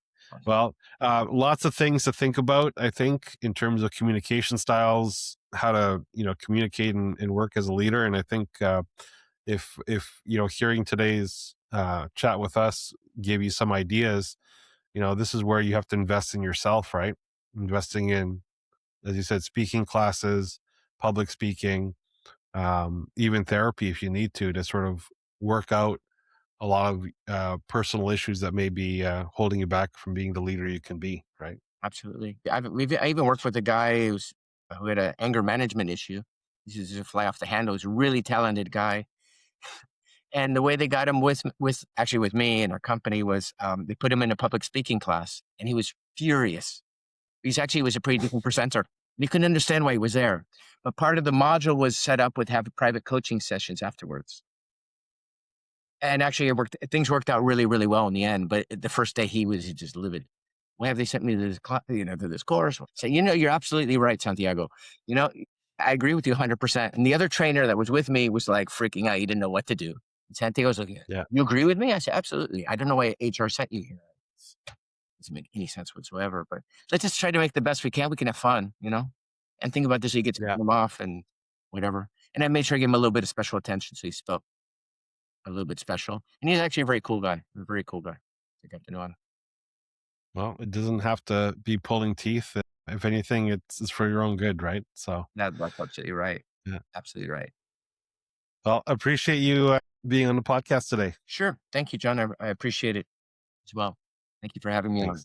Well, lots of things to think about, I think, in terms of communication styles, how to, communicate and work as a leader. And I think if hearing today's chat with us gave you some ideas, this is where you have to invest in yourself, right? Investing in, as you said, speaking classes, public speaking, even therapy if you need to sort of work out a lot of personal issues that may be holding you back from being the leader you can be, right? Absolutely. I even worked with a guy who had an anger management issue. He used to fly off the handle. He's a really talented guy. And the way they got him with me and our company was they put him in a public speaking class, and he was furious. He was a pretty decent presenter. He couldn't understand why he was there. But part of the module was set up with having private coaching sessions afterwards. And actually, things worked out really, really well in the end. But the first day, he was just livid. Why have they sent me to this to this course? Say, you're absolutely right, Santiago. I agree with you 100%. And the other trainer that was with me was like freaking out. He didn't know what to do. And Santiago's looking at, you agree with me? I said, absolutely. I don't know why HR sent you here. It doesn't make any sense whatsoever. But let's just try to make the best we can. We can have fun, and think about this so you get to get them off and whatever. And I made sure I gave him a little bit of special attention. So he felt a little bit special. And he's actually a very cool guy. A very cool guy. I got to know him. Well, it doesn't have to be pulling teeth. If anything, it's for your own good, right? So that's absolutely right. Yeah, absolutely right. Well, I appreciate you being on the podcast today. Sure. Thank you, John. I appreciate it as well. Thank you for having me on.